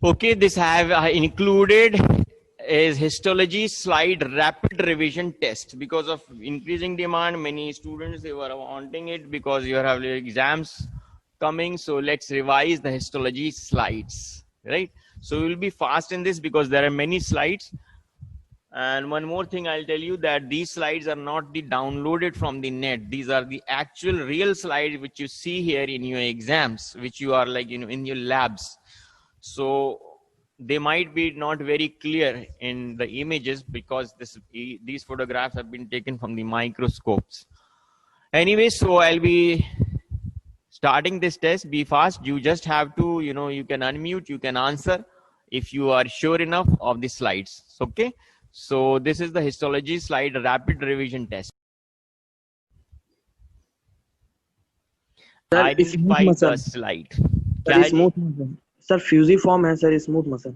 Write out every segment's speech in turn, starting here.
Okay, this have included is histology slide rapid revision test. Because of increasing demand, many students they were wanting it because you have exams coming. So let's revise the histology slides, right? So we'll be fast in this because there are many slides. And one more thing I'll tell you, that these slides are not the downloaded from the net. These are the actual real slides which you see here in your exams, which you are like, you know, in your labs. So they might be not very clear in the images because these photographs have been taken from the microscopes. Anyway, so I'll be starting this test. Be fast. You just have to, you know, you can unmute, you can answer if you are sure enough of the slides. Okay. So this is the histology slide rapid revision test. Sir, Identify the slide. Sir, smooth muscle. Sir, fusiform है sir, smooth muscle.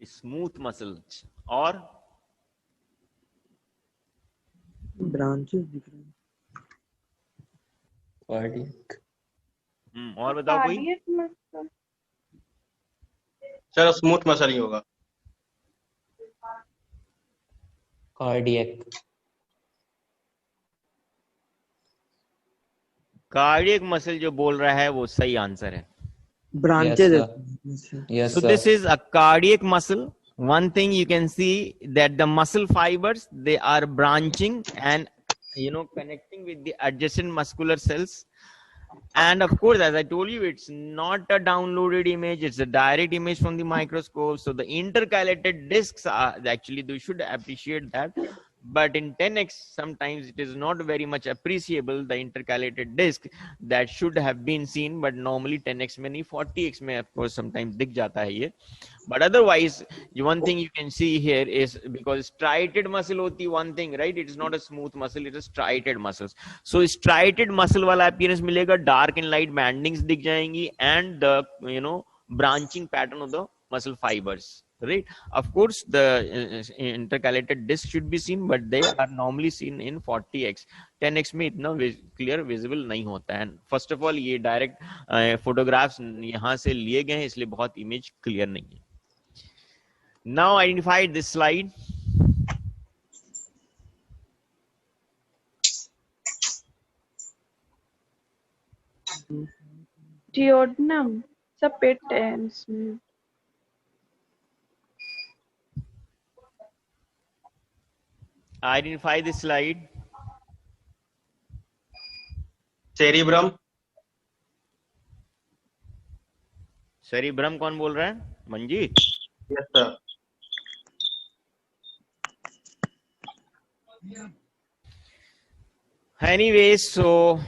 Smooth muscle और branches दिख रहे हैं. Cardiac. और बताओ कोई. Sir smooth muscle ही होगा. Cardiac. Cardiac muscle जो बोल रहा है वो सही आंसर है. Branches. Yes, so sir. this is a cardiac muscle. One thing you can see that the muscle fibers, they are branching and, you know, connecting with the adjacent muscular cells. And of course, as I told you, it's not a downloaded image, it's a direct image from the microscope. So the intercalated discs are actually, they should appreciate that. But in 10x, sometimes it is not very much appreciable, the intercalated disc that should have been seen, but normally 10x में नहीं 40x में of course sometimes दिख जाता है ये. But otherwise, one thing you can see here is because striated muscle होती one thing, right? It is not a smooth muscle, it is striated muscles. So striated muscle वाला appearance मिलेगा, dark and light bandings दिख जाएंगी, and the, you know, branching pattern of the muscle fibers. Right, of course the intercalated disc should be seen, but they are normally seen in 40x. 10x में इतना clear visible नहीं होता है. First of all, ये direct photographs यहाँ से लिए गए हैं, इसलिए बहुत image clear नहीं है. Now identify this slide. Duodenum, सब पेट है इसमें. Identify this slide. Cerebrum. Cerebrum कौन बोल रहा है? Manjeet. Yes sir. Anyway, so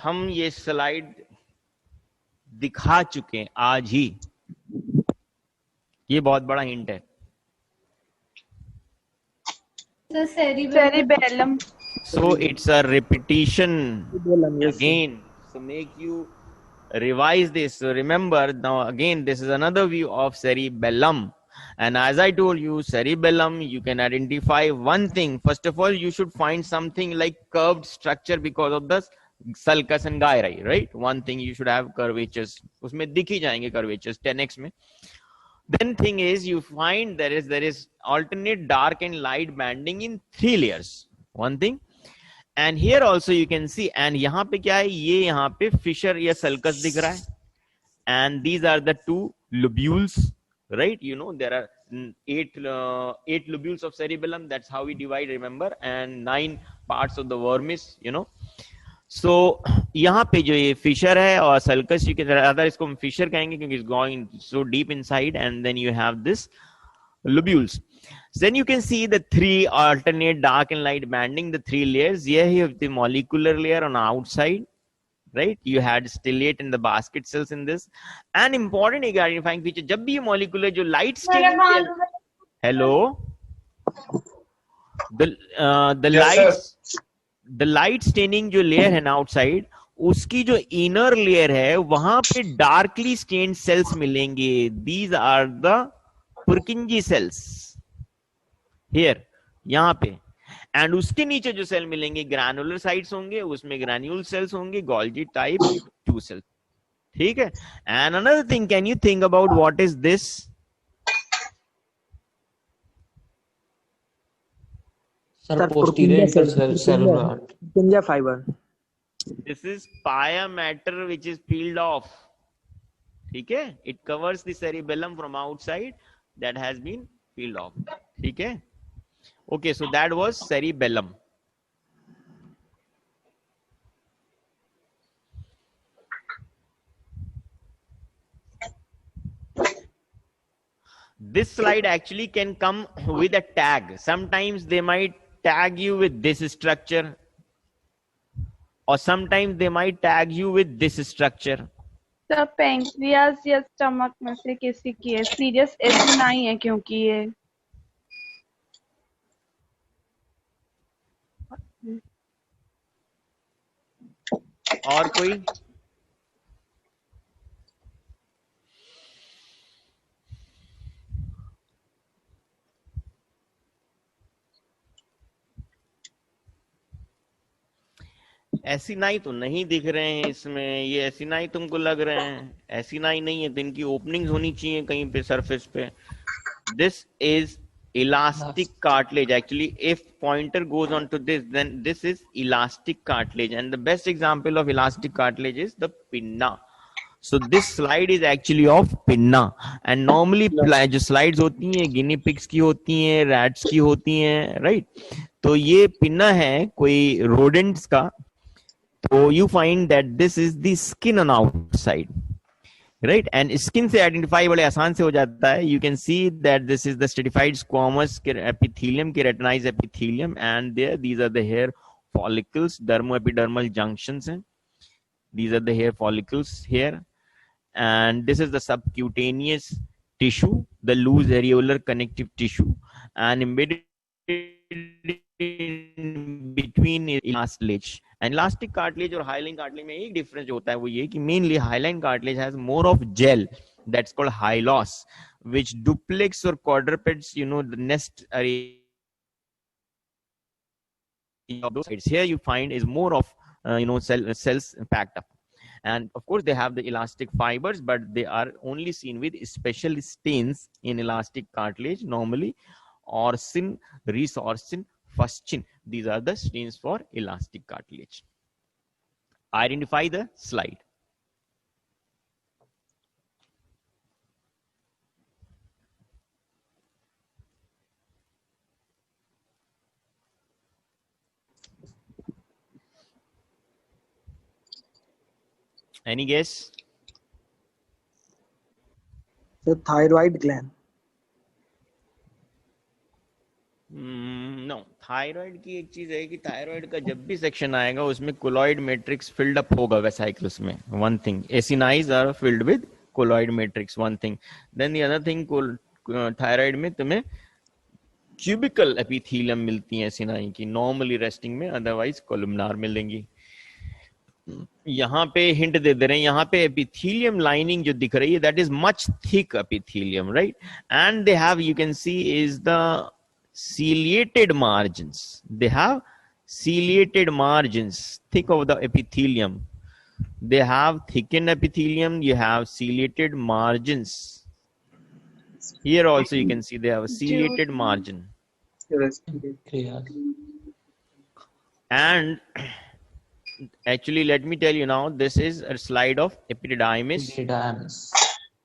हम ये स्लाइड दिखा चुके हैं आज ही. ये बहुत बड़ा हिंट है. Cerebellum. So it's a repetition again. So make you revise this. So remember now again, this is another view of cerebellum. And as I told you, cerebellum, you can identify one thing. First of all, you should find something like curved structure because of the sulcus and gyri, right? One thing you should have curvatures. उसमें दिख ही जाएंगे curvatures 10x में. Then thing is, you find there is alternate dark and light banding in 3 layers. One thing, and here also you can see, and यहाँ पे क्या है? ये यहाँ पे fissure या sulcus दिख रहा है, and these are the 2 lobules, right? You know there are 8 lobules of cerebellum. That's how we divide, remember, and 9 parts of the vermis, you know. So यहाँ पे जो ये फिशर है और सल्कस, you can rather इसको हम Fisher कहेंगे क्योंकि it's going so deep inside, and then you have this lobules. Then you can see the 3 alternate dark and light banding, the 3 layers. Here you have the molecular layer on the outside, right? You had stellate and the basket cells in this. And important identifying feature, जब भी ये molecular जो light stain, hello, the lights. The light staining जो layer है ना outside, उसकी जो inner layer है वहां पे darkly stained cells मिलेंगे. These are the Purkinje cells here, यहाँ पे. And उसके नीचे जो सेल मिलेंगे granular sites होंगे, उसमें granule cells होंगे, Golgi type 2 cells. ठीक है. And another thing, can you think about what is this? Sir, Sir, posterior Purkinje cell rod. Purkinje fiber. This is pia matter which is peeled off. ठीक है. It covers the cerebellum from outside that has been peeled off. ठीक है. Okay, so that was cerebellum. This slide actually can come with a tag. Sometimes they might tag you with this structure, or sometimes they might tag you with this structure. Sir pancreas या stomach में से किसी की है, serious ऐसी नहीं है क्योंकि ये और कोई? एसिनाई तो नहीं दिख रहे हैं इसमें. ये एसिनाई तुमको लग रहे हैं? एसिनाई नहीं है, तो इनकी ओपनिंग्स होनी चाहिए कहीं पे सरफेस पे. This is elastic cartilage. Actually, if pointer goes on to this, then this is elastic cartilage, and the best example of elastic cartilage is the pinna. So this slide is actually of pinna, and normally जो slides होती हैं guinea pigs की होती हैं, rats की होती हैं, right? तो ये pinna है कोई rodents का. तो you find that this is the skin on outside, right? And skin से identify बड़े आसान से हो जाता है. You can see that this is the stratified squamous epithelium, keratinized epithelium, and there these are the hair follicles, dermoepidermal junctions हैं. These are the hair follicles here, and this is the subcutaneous tissue, the loose areolar connective tissue, and embedded in between is elastic. And elastic cartilage और hyaline cartilage में एक difference जो होता है वो ये कि mainly hyaline cartilage has more of gel that's called hyalos, which duplex or quadrupeds, you know, the nest area of those sides. Here you find is more of cells packed up. And of course they have the elastic fibers, but they are only seen with special stains in elastic cartilage, normally orsin, resorsin, fuscin. These are the stains for elastic cartilage. Identify the slide. Any guess? The thyroid gland. No. Thyroid की एक चीज है कि thyroid का जब भी section आएगा उसमें कोलॉइड मैट्रिक्स फिल्ड अप होगा वेसाइकल्स में. One thing, acini are filled with colloid matrix. One thing. Then the other thing, thyroid में तुम्हें क्यूबिकल एपिथेलियम मिलती है एसिनाई की, नॉर्मली रेस्टिंग में, अदरवाइज कोलुमनार मिलेंगी. यहाँ पे हिंट दे रहे हैं, यहाँ पे एपिथेलियम लाइनिंग जो दिख रही है that is much thick epithelium, right? And they have, you can see, is the ciliated margins. They have ciliated margins, thick of the epithelium. They have thickened epithelium. You have ciliated margins. Here also you can see they have a ciliated margin. And actually, let me tell you now, this is a slide of epididymis.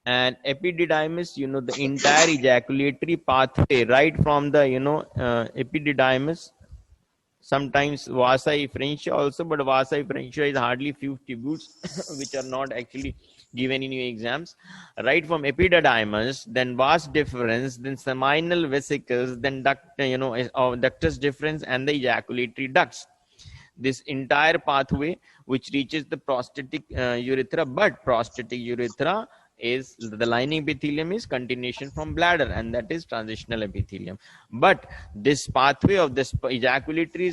And epididymis, you know, the entire ejaculatory pathway right from the, epididymis, sometimes vasa efferentia also, but vasa efferentia is hardly few tubules which are not actually given in your exams. Right from epididymis, then vas deferens, then seminal vesicles, then ductus deferens, and the ejaculatory ducts. This entire pathway which reaches the prostatic urethra, but prostatic urethra is the lining epithelium is continuation from bladder, and that is transitional epithelium. But this pathway of this ejaculatory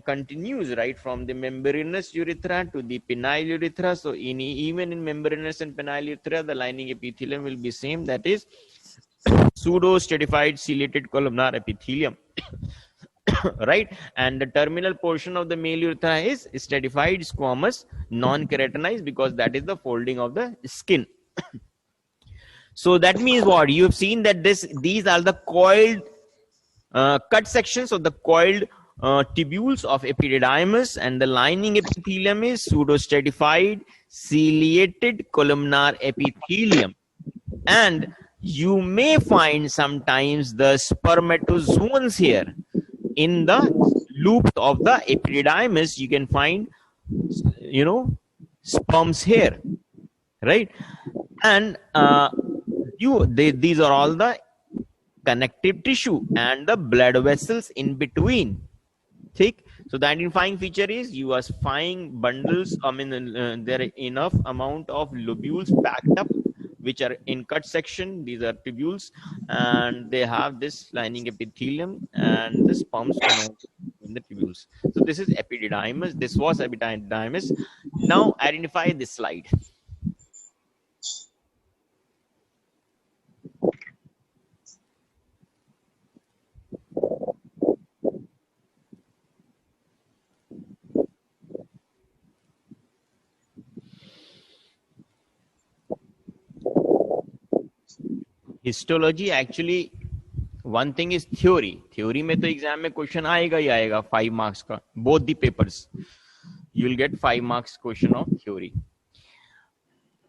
continues right from the membranous urethra to the penile urethra. So even in membranous and penile urethra, the lining epithelium will be same, that is pseudo stratified ciliated columnar epithelium. right? And the terminal portion of the male urethra is stratified, squamous, non-keratinized, because that is the folding of the skin. So that means what? You have seen that these are the coiled cut sections of the coiled tubules of epididymis, and the lining epithelium is pseudostratified ciliated columnar epithelium. And you may find sometimes the spermatozoons here in the loops of the epididymis. You can find, you know, sperms here, right? And these are all the connective tissue and the blood vessels in between. Thick. So the identifying feature is you are finding bundles. I mean, there are enough amount of lobules packed up, which are in cut section. These are tubules, and they have this lining epithelium, and the sperms come out in the tubules. So this is epididymis. This was epididymis. Now identify this slide. Histology, actually, one thing is theory. Theory में तो exam में question आएगा ही आएगा 5 marks का. Both the papers, you will get 5 marks question of theory.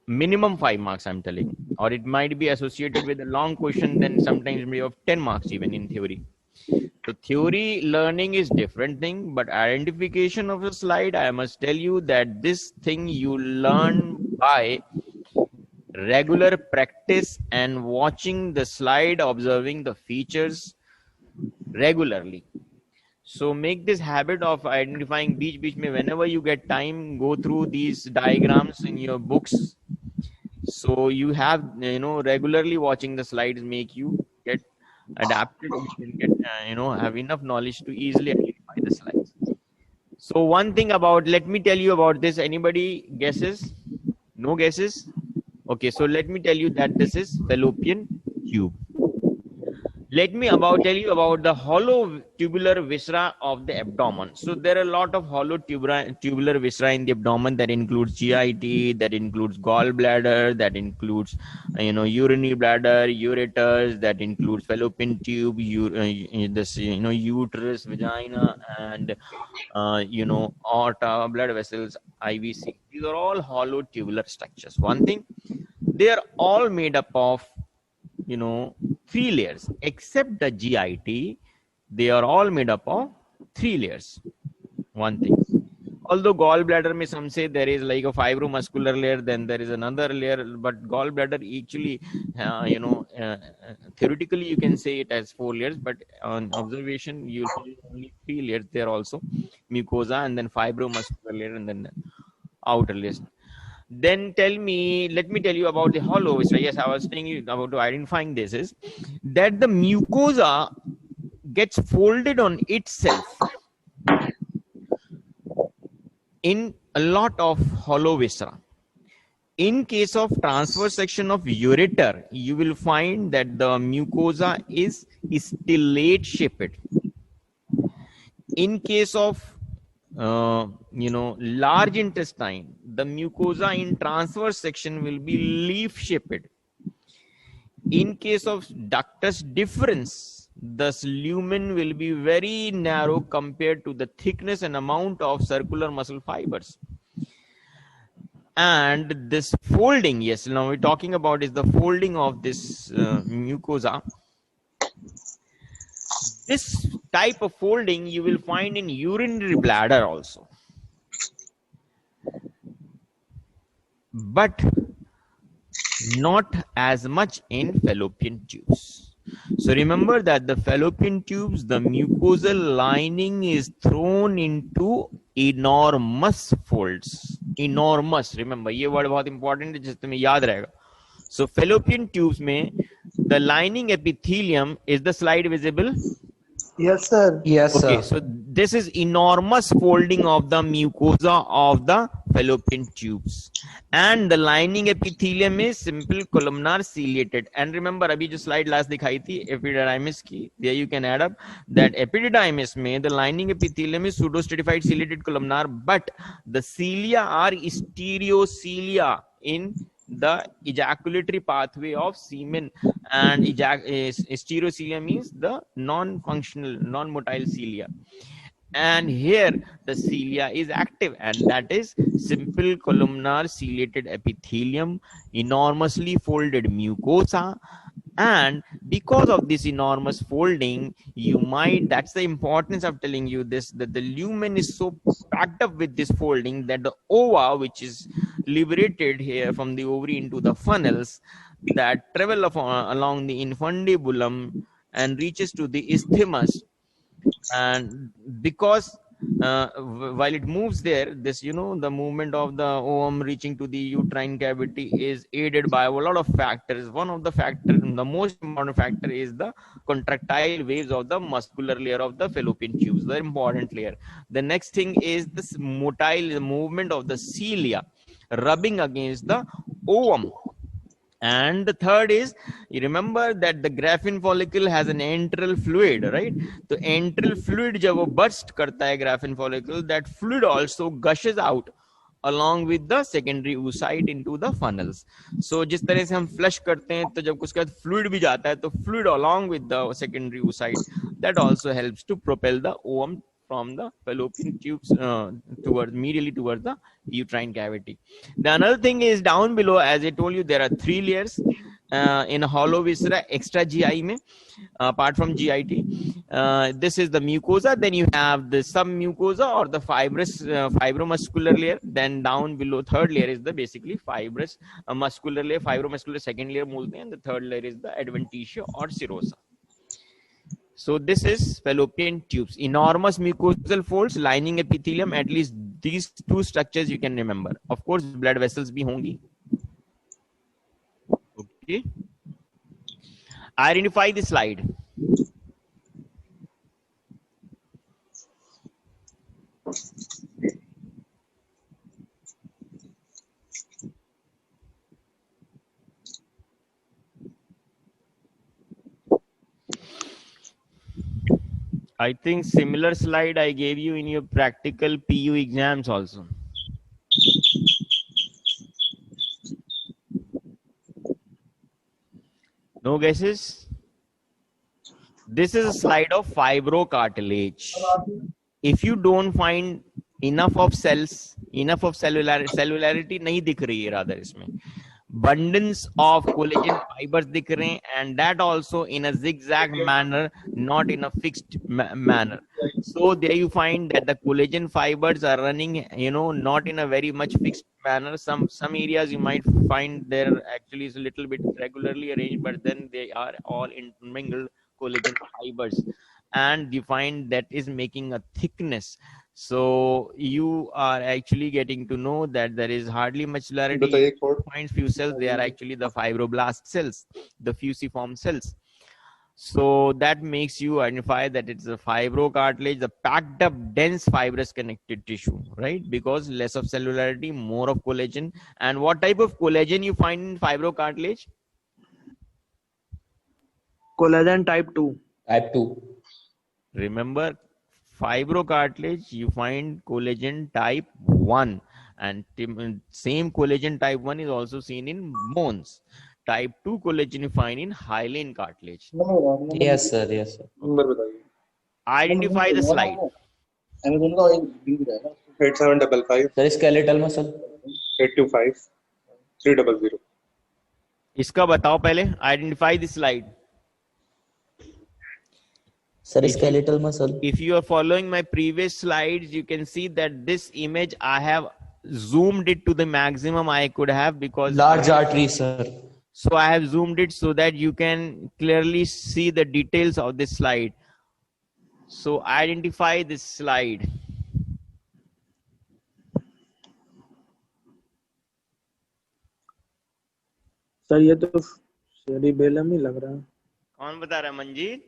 Minimum 5 marks, I'm telling. Or it might be associated with a long question, then sometimes maybe of 10 marks even in theory. So theory learning is different thing, but identification of a slide, I must tell you that this thing you learn by regular practice and watching the slide, observing the features regularly. So make this habit of identifying beach mein, whenever you get time, go through these diagrams in your books. So you have, you know, regularly watching the slides make you get adapted. You can get, you know, have enough knowledge to easily identify the slides. So one thing about, let me tell you about this. Anybody guesses? No guesses? Okay, so let me tell you that this is fallopian tube. Let me tell you about the hollow tubular viscera of the abdomen. So there are a lot of hollow tubular viscera in the abdomen. That includes GIT, that includes gallbladder, that includes, you know, urinary bladder, ureters, that includes fallopian tube, this, you know, uterus, vagina, and you know, aorta, blood vessels, IVC. These are all hollow tubular structures. One thing, they are all made up of, you know, 3 layers, except the GIT. They are all made up of 3 layers. One thing. Although gallbladder may some say there is like a fibromuscular layer, then there is another layer, but gallbladder actually, you know, theoretically you can say it as 4 layers, but on observation you'll find only 3 layers there also. Mucosa, and then fibromuscular layer, and then outer layer. Then let me tell you about the hollow viscera. Yes, I was telling you about identifying this is that the mucosa gets folded on itself in a lot of hollow viscera. In case of transverse section of ureter, you will find that the mucosa is stellate shaped. In case of you know, large intestine, the mucosa in transverse section will be leaf shaped. In case of ductus deferens, the lumen will be very narrow compared to the thickness and amount of circular muscle fibers. And this folding, yes, now we're talking about is the folding of this mucosa. This type of folding you will find in urinary bladder also, but not as much in fallopian tubes. So remember that the fallopian tubes, the mucosal lining is thrown into enormous folds. Enormous, remember, ये word बहुत important है, जिसमें याद रहेगा. So fallopian tubes में the lining epithelium, is the slide visible? Yes, sir. Yes, Okay, sir. so this is enormous folding of the mucosa of the fallopian tubes, and the lining epithelium is simple columnar ciliated. And remember अभी जो slide last दिखाई थी epididymis की, there you can add up that epididymis में the lining epithelium is pseudostratified ciliated columnar, but the cilia are stereocilia in the ejaculatory pathway of semen, and stereocilia means the non-functional, non-motile cilia. And here the cilia is active, and that is simple columnar ciliated epithelium, enormously folded mucosa. And because of this enormous folding, you might, that's the importance of telling you this, that the lumen is so packed up with this folding that the ova, which is liberated here from the ovary into the funnels that travel along the infundibulum and reaches to the isthmus. And because while it moves there, this, you know, the movement of the ovum reaching to the uterine cavity is aided by a lot of factors. One of the factors, the most important factor, is the contractile waves of the muscular layer of the fallopian tubes, the important layer. The next thing is this motile movement of the cilia rubbing against the ovum. And the third is, you remember that the graphene follicle has an enteral fluid, right? So enteral fluid जब वो burst करता है graphene follicle, that fluid also gushes out along with the secondary oocyte into the funnels. So जिस तरह से हम flush करते हैं, तो जब उसके बाद fluid भी जाता है, तो fluid along with the secondary oocyte, that also helps to propel the ovum from the fallopian tubes medially towards the uterine cavity. The another thing is down below, as I told you, there are 3 layers in hollow viscera extra GI में, apart from GIT. This is the mucosa. Then you have the submucosa or the fibrous fibromuscular layer. Then down below, third layer is the basically fibrous muscular layer, fibromuscular second layer बोलते हैं, and the third layer is the adventitia or serosa. So this is fallopian tubes, enormous mucosal folds, lining epithelium. At least these 2 structures you can remember. Of course, blood vessels भी होंगी. Okay. Identify the slide. I think similar slide I gave you in your practical PU exams also. No guesses? This is a slide of fibrocartilage. If you don't find enough of cells, enough of cellularity नहीं दिख रही है rather इसमें, abundance of collagen fibers दिख रहे हैं, and that also in a zigzag manner, not in a fixed manner. So there you find that the collagen fibers are running, you know, not in a very much fixed manner. Some areas you might find there actually is a little bit regularly arranged, but then they are all intermingled collagen fibers, and you find that is making a thickness. So you are actually getting to know that there is hardly much cellularity. Find few cells, they are actually the fibroblast cells, the fusiform cells. So that makes you identify that it's a fibrocartilage, the packed up dense fibrous connected tissue, right? Because less of cellularity, more of collagen. And what type of collagen you find in fibrocartilage? Collagen type 2. Type 2. Remember, fibrocartilage, you find collagen type 1, and same collagen type 1 is also seen in bones. Type 2 collagen you find in hyaline cartilage. Yes, sir. Yes, sir. Identify the slide. 8755, Sir, skeletal muscle. 825, 300. इसका बताओ पहले. Identify the slide. Sir, skeletal muscle. If you are following my previous slides, you can see that this image I have zoomed it to the maximum I could have, because Large artery, sir. so I have zoomed it so that you can clearly see the details of this slide. So identify this slide. Sir ये तो cerebellum ही लग रहा है. कौन बता रहा है? Manjeet?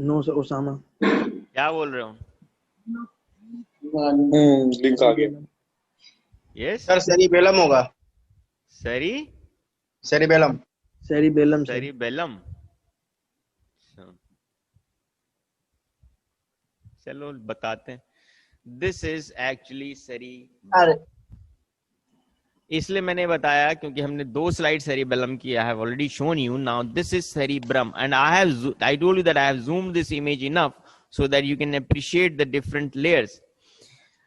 No sir, Osama. क्या बोल रहे हो? लिंक आ गया। यस सर सेरिबेलम होगा। सरी सेरिबेलम। cerebellum sir. सेरिबेलम। चलो बताते हैं। दिस इज एक्चुअली सेरी, अरे इसलिए मैंने बताया क्योंकि हमने 2 स्लाइड सेरिबेलम की। I have already shown you. Now this is cerebrum and I told you that I have zoomed this image enough so that you can appreciate the different layers.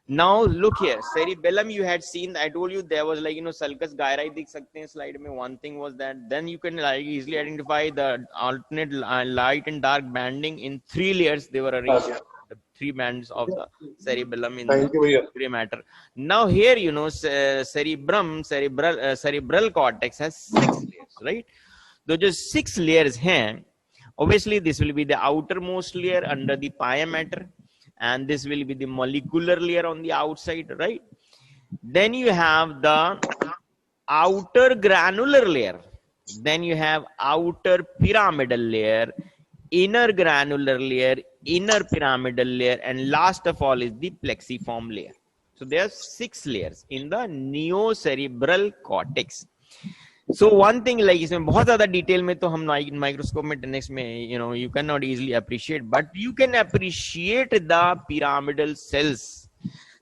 Now look here, cerebellum you had seen, I told you there was like sulcus gyri दिख सकते हैं slide में. One thing was that then you can like easily identify the alternate light and dark banding in 3 layers. They were arranged, the 3 bands of the cerebellum in Thank you, the भैया। gray matter. Now here cerebrum, cerebral cortex has 6 layers, right? तो जो 6 layers हैं, obviously this will be the outermost layer under the pia mater, and this will be the molecular layer on the outside, right? Then you have the outer granular layer, then you have outer pyramidal layer, inner granular layer, inner pyramidal layer, and last of all is the plexiform layer. So there are 6 layers in the neocerebral cortex. So one thing, like इसमें बहुत ज़्यादा detail में तो हम microscope में techniques में you cannot easily appreciate, but you can appreciate the pyramidal cells.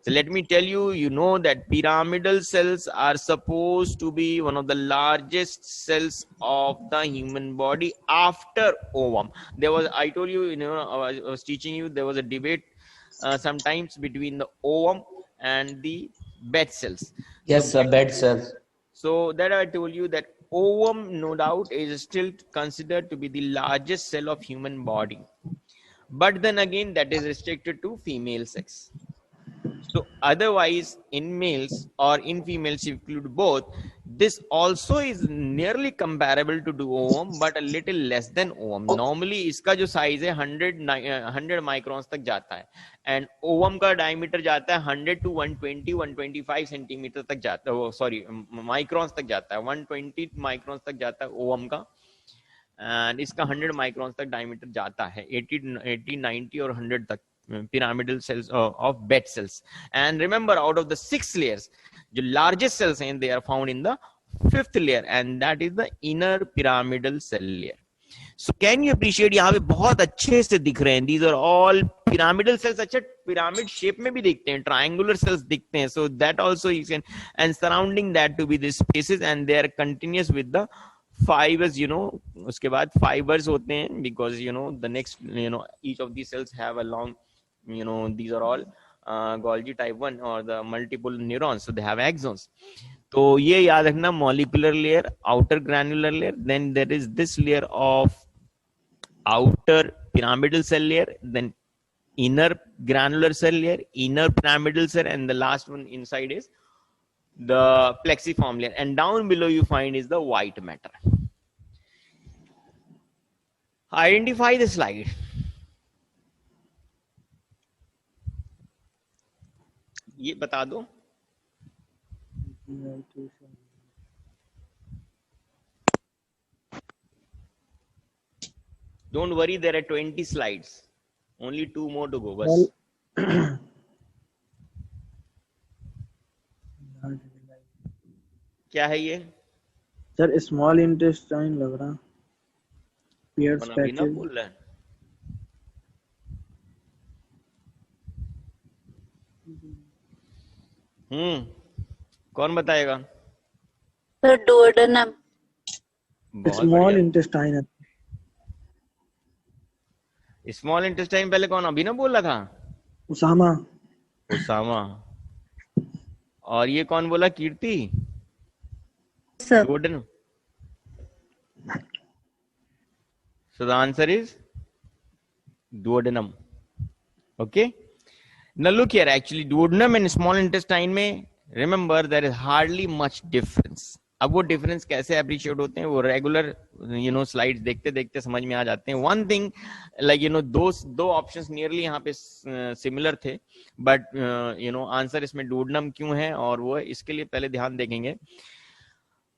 So let me tell you, you know that pyramidal cells are supposed to be one of the largest cells of the human body after ovum. There was, I told you, I was teaching you, there was a debate sometimes between the ovum and the bed cells. Yes, sir. Bed cells. So that I told you that ovum, no doubt, is still considered to be the largest cell of human body. But then again, that is restricted to female sex. So otherwise, in males or in females, if you include both, this also is nearly comparable to the ovum, but a little less than ovum. Normally, इसका जो size है 100 microns तक जाता है, and ovum का diameter जाता है 100 to 120, 125 centimeter तक जाता है. Sorry, microns तक जाता है. 120 microns तक जाता है ovum का, and इसका 100 microns तक diameter जाता है. 80, 90 और 100 तक pyramidal cells of bed cells. And remember, out of the 6 layers, the largest cells हैं, they are found in the 5th layer, and that is the inner pyramidal cell layer. So can you appreciate, यहाँ पे बहुत अच्छे से दिख रहे हैं. These are all pyramidal cells. अच्छा, pyramid shape में भी दिखते हैं, triangular cells दिखते हैं. So that also you can, and surrounding that to be the spaces, and they are continuous with the fibers, उसके बाद fibers होते हैं, because the next, each of these cells have a long, these are all Golgi type 1 or the multiple neurons, so they have axons. तो ये याद रखना, molecular layer, outer granular layer, then there is this layer of outer pyramidal cell layer, then inner granular cell layer, inner pyramidal cell, and the last one inside is the plexiform layer, and down below you find is the white matter. Identify the slide. ये बता दो. Don't worry, there are 20 slides. Only 2 more to go. बस. क्या है ये? Sir small intestine लग रहा. Pierce अभी ना patches. बोल रहा है. कौन बताएगा? Sir duodenum. स्मॉल इंटेस्टाइन है. स्मॉल इंटेस्टाइन पहले कौन अभी ना बोल रहा था? उसामा. और ये कौन बोला? Kirti. Sir Duodenum. So the answer is duodenum. Okay. Now look here, actually duodenum and small intestine में remember there is hardly much difference. अब वो डिफरेंस कैसे अप्रिशिएट होते हैं, वो रेगुलर स्लाइड्स देखते देखते समझ में आ जाते हैं. वन थिंग लाइक दो ऑप्शंस नियरली यहाँ पे सिमिलर थे, बट आंसर इसमें डुओडेनम क्यों है और वो इसके लिए पहले ध्यान देखेंगे.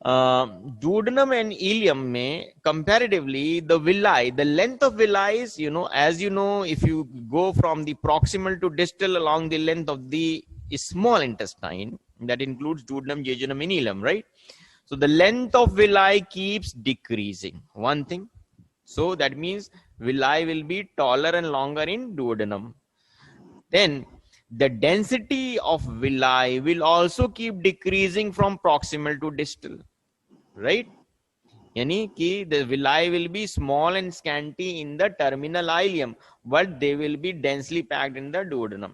duodenum and ileum में comparatively the villi, the length of villi is, as you know, if you go from the proximal to distal along the length of the small intestine, that includes duodenum, jejunum, and ileum, right? So the length of villi keeps decreasing. One thing. So that means villi will be taller and longer in duodenum. Then the density of villi will also keep decreasing from proximal to distal, right? Yani ki the villi will be small and scanty in the terminal ileum, but they will be densely packed in the duodenum,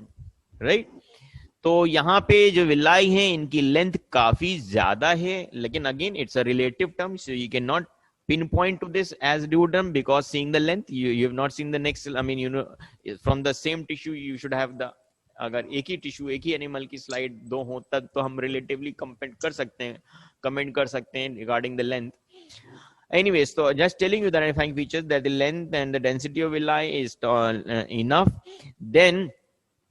right? तो यहाँ पे जो villi है इनकी length काफी ज्यादा है, लेकिन again it's a relative term, so you can not pinpoint to this as duodenum because seeing the length you have not seen the next, I mean, from the same tissue you should have the, अगर एक ही tissue एक ही animal की slide दो हो तब तो हम relatively comment कर सकते हैं regarding the length. Anyways, so just telling you the identifying features that the length and the density of villi is enough. Then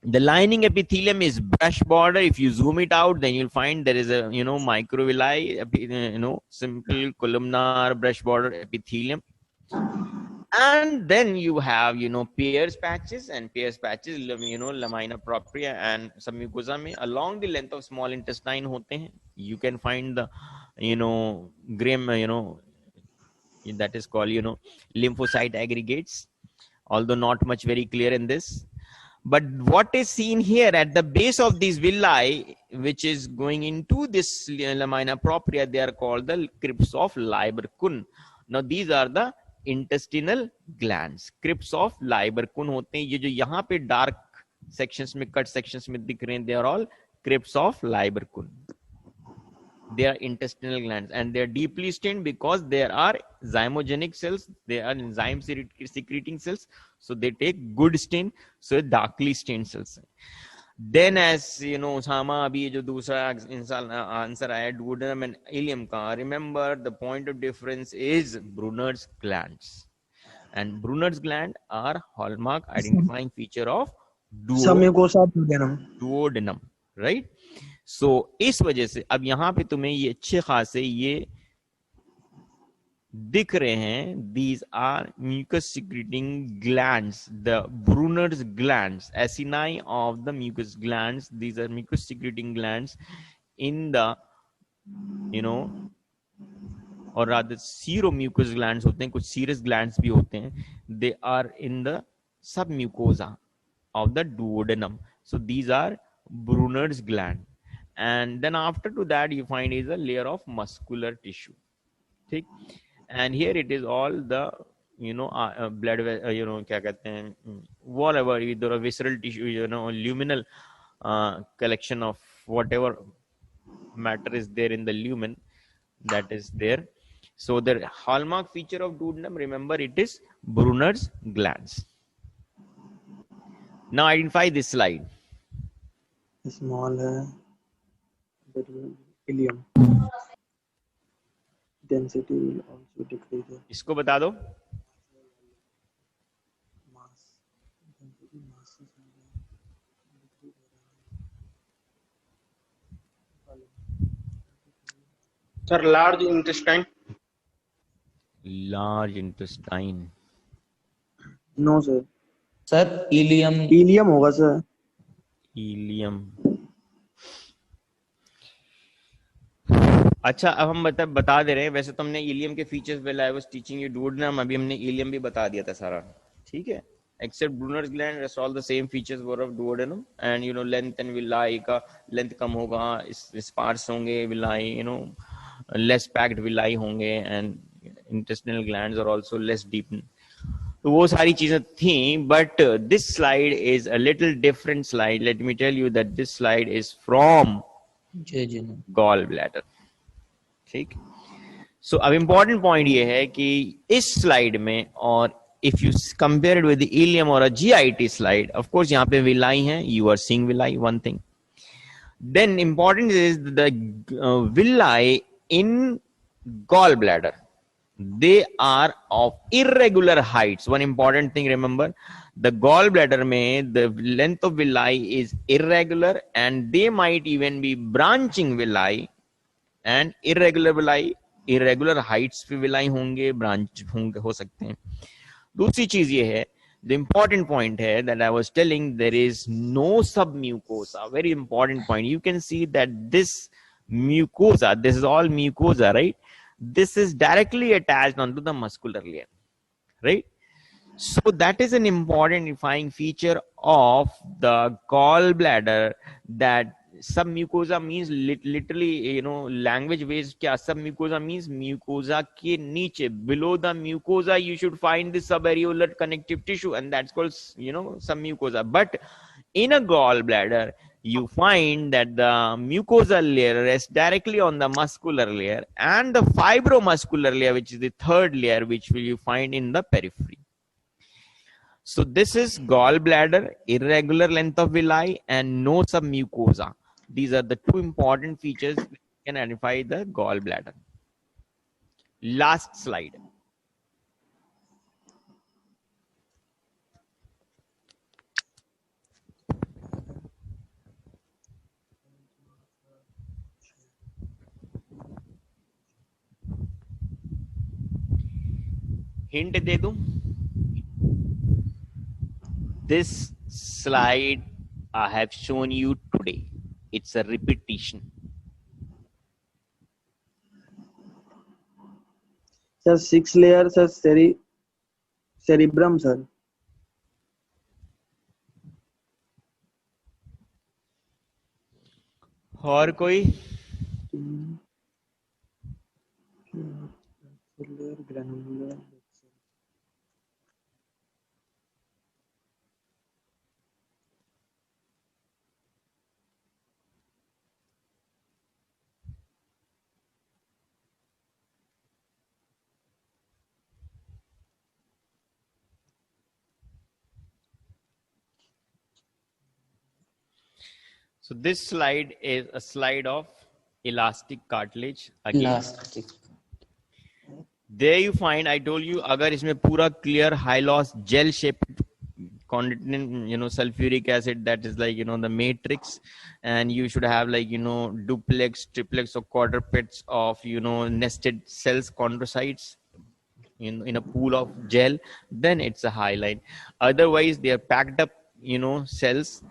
the lining epithelium is brush border. If you zoom it out, then you'll find there is a microvilli, simple columnar brush border epithelium. And then you have Pear's patches, and Pear's patches lamina propria and submucosa mein along the length of small intestine hote hain. You can find the grim that is called lymphocyte aggregates, although not much very clear in this. But what is seen here at the base of these villi, which is going into this lamina propria, they are called the crypts of Lieberkühn. Now these are the intestinal glands. Crypts of Lieberkühn होते हैं. ये जो यहाँ पे dark sections में, cut sections में दिख रहे हैं, they are all crypts of Lieberkühn. They are intestinal glands, and they are deeply stained because there are zymogenic cells. They are enzyme secreting cells, so they take good stain. So darkly stained cells. Then, as Osama, abhi jo दूसरा answer आया duodenum and ileum का. Remember, the point of difference is Brunner's glands, and Brunner's gland are hallmark identifying feature of duodenum, right? So इस वजह से अब यहाँ पे तुम्हें ये अच्छे खासे ये दिख रहे हैं. These are mucus secreting glands, the Brunner's glands, acini of the mucus glands. These are mucus secreting glands in the or rather seromucous glands होते हैं, कुछ serous glands भी होते हैं. They are in the submucosa of the duodenum. So these are Brunner's gland. And then after to that you find is a layer of muscular tissue. ठीक? And here it is all the blood, क्या कहते हैं, whatever, either a visceral tissue, luminal collection of whatever matter is there in the lumen, that is there. So the hallmark feature of duodenum, remember, it is Brunner's glands. Now identify this slide. Small है, ileum. Density will also decrease. इसको बता दो. Sir, large intestine. Large intestine. No sir. Sir, ileum. Ileum होगा sir. Ileum. अच्छा, अब हम बता दे रहे हैं. वैसे तो हमने इलियम के features when I was teaching you duodenum, अभी हमने इलियम भी बता दिया था सारा. ठीक है, except Brunner's gland, rest all the same features were of duodenum. And length and villi का length कम होगा, sparse होंगे villi, less packed villi होंगे, and intestinal glands are also less deepened. तो वो सारी चीजें थी. But this slide is a little different slide. Let me tell you that this slide is from gallbladder. ठीक. So अब important point ये है कि इस slide में, और if you compare it with the ileum or a GIT slide, of course यहाँ पे villi हैं, you are seeing villi, one thing. Then important is the villi in gallbladder. They are of irregular heights. One important thing, remember, the gallbladder में the length of villi is irregular, and they might even be branching villi and irregular villi, irregular Heights पे villi होंगे, branch होंगे, हो सकते हैं। दूसरी चीज ये है, the important point here that I was telling, there is no submucosa. Very important point. You can see that this mucosa, this is all mucosa, right? This is directly attached onto the muscular layer, right? So that is an important defining feature of the gallbladder, that submucosa means literally, you know, language ways kya submucosa means, mucosa ke niche, below the mucosa you should find the subareolar connective tissue, and that's called, you know, submucosa. But in a gallbladder you find that the mucosal layer rests directly on the muscular layer and the fibromuscular layer, which is the third layer, which will you find in the periphery. So this is gallbladder, irregular length of villi, and no submucosa. These are the two important features which can identify the gallbladder. Last slide. Hint दे दूं? This slide I have shown you today. It's a repetition. Sir, 6 layers are cerebrum, sir. और कोई? Granular. So this slide is a slide of elastic cartilage again. Elastic. There you find, I told you, agar isme pura clear high loss gel shaped content, you know, sulfuric acid, that is like, you know, the matrix, and you should have like, you know, duplex, triplex or quadruplex of, you know, nested cells, chondrocytes in a pool of gel, then it's a highlight. Otherwise they are packed up, you know, cells,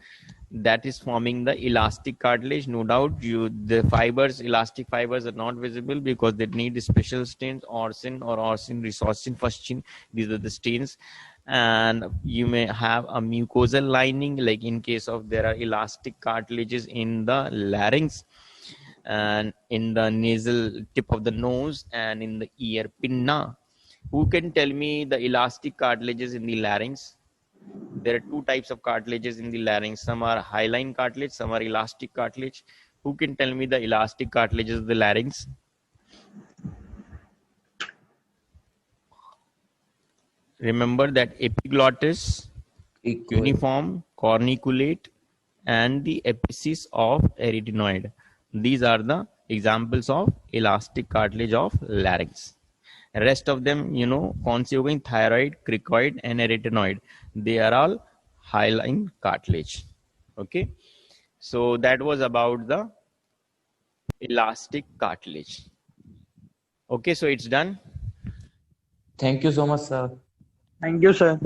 that is forming the elastic cartilage. No doubt the fibers, elastic fibers are not visible because they need special stains, orsin or orsin resorcin fuscin. These are the stains. And you may have a mucosal lining, like in case of there are elastic cartilages in the larynx and in the nasal tip of the nose and in the ear pinna. Who can tell me the elastic cartilages in the larynx? There are two types of cartilages in the larynx. Some are hyaline cartilage, some are elastic cartilage. Who can tell me the elastic cartilages of the larynx? Remember that epiglottis, cuneiform, corniculate, and the apices of arytenoid. These are the examples of elastic cartilage of larynx. Rest of them, you know, kaun si ho gayi? Thyroid, cricoid, and arytenoid. They are all hyaline cartilage. Okay. So that was about the elastic cartilage. Okay. So it's done. Thank you so much, sir. Thank you, sir.